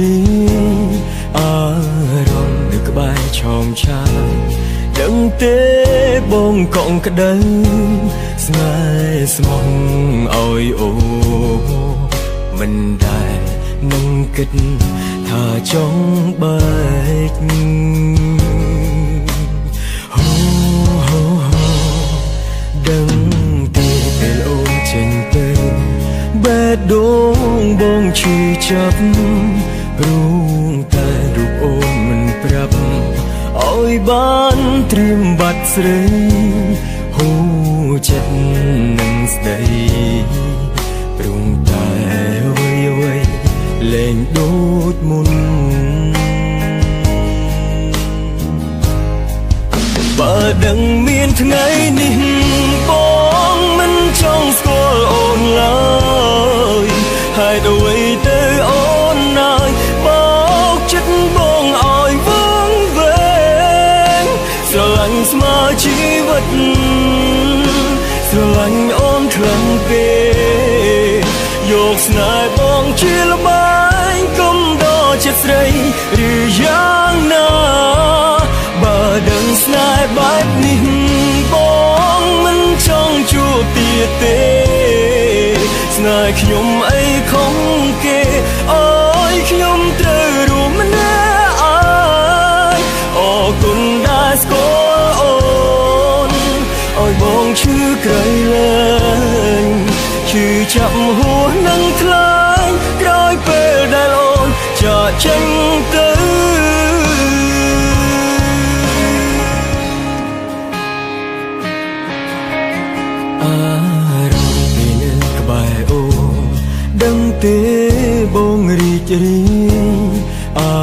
រីអារម្មណ៍នៅក្បែរឆោមឆាយដឹងទេបងកងក្តៅស្នេហ៍ស្មោះឲ្យអូមិនដែលនឹងគិតថាចង់បែកដឹងទេពេលអូនចេញទៅបេះដូងបងឈឺចាប់ព្រោះតែរូបអូនមិនប្រាប់ឲ្យបានត្រៀមបាត់ស្រីហូរចិត្តនឹងស្ដីព្រោះតែអ្វីលែងដូចមុនបើដឹងមានថ្ងៃនេះបងមិនចង់ស្គាល់អូនឡើយហើយដូចទៅអូនណាយបោកចិត្តបងឲ្យវងវែងស្រឡាញ់ស្មើជីវិតស្រឡាញ់អូនខ្លាំងពេកយកស្នេហ៍បងជាល្បែងគុំដល់ចិត្តស្រីឬយ៉ាងណាបើដឹងស្នេហ៍បែបនេះបងមិនចង់ជួបទៀតទេស្នេហ៍ខ្ញុំអីខុសគេអើយខ្ញុំត្រូវរួមម្នាក់អើយអរគុណដែលស្គាល់អូនឲ្យបងឈឺក្រៃលែងឈឺចាប់ហួសនឹងថ្លើមក្រោយពេលដែលអូនចាកចេញទៅអារម្មណ៍ពេលនៅក្បែរអូនដឹងទេបងរីករាយអា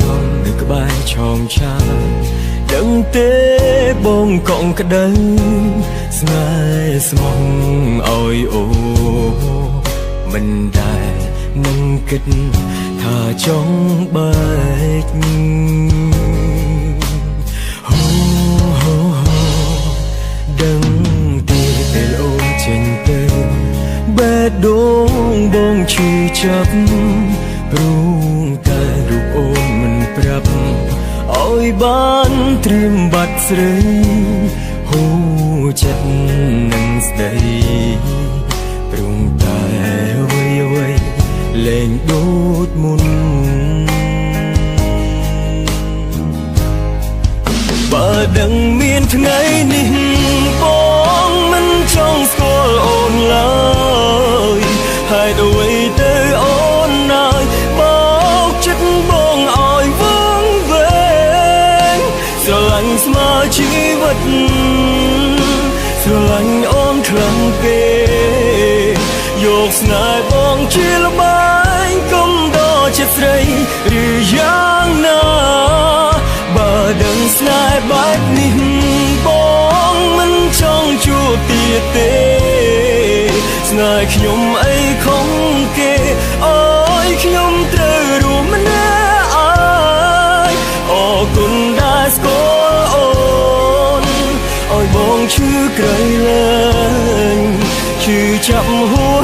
រម្មណ៍នៅក្បែរឆោមឆាយដឹងទេបងកងក្តៅស្នេហ៍ស្មោះឲ្យអូមិនដែលនឹងគិតថាចង់បែកដឹងទេពេលអូនចេញទៅបេះដូងបងឈឺចាប់ព្រោះតែរូបអូនមិនប្រាប់ឲ្យបានត្រៀមបាត់ស្រីហូរចិត្តនឹងស្ដីព្រោះតែអ្វីលែងដូចមុនបើដឹងមានថ្ងៃនេះបងមិនចង់ស្គាល់អូនឡើយហើយដូចទៅអូនណាយបោកចិត្តបងឲ្យវងវែងស្រឡាញ់ស្មើជីវិតស្រឡាញ់អូនខ្លាំងពេកយកស្នេហ៍បងជាល្បែងគុំដល់ចិត្តស្រីឬយ៉ាងណាបើដឹងស្នេហ៍បែបនេះបងមិនចង់ជួបទៀតទេស្នេហ៍ខ្ញុំអីខុសគេអើយខ្ញុំត្រូវរួមម្នាក់អើយអរគុណដែលស្គាល់អូនឲ្យបងឈឺក្រៃលែងឈឺចាប់ហួស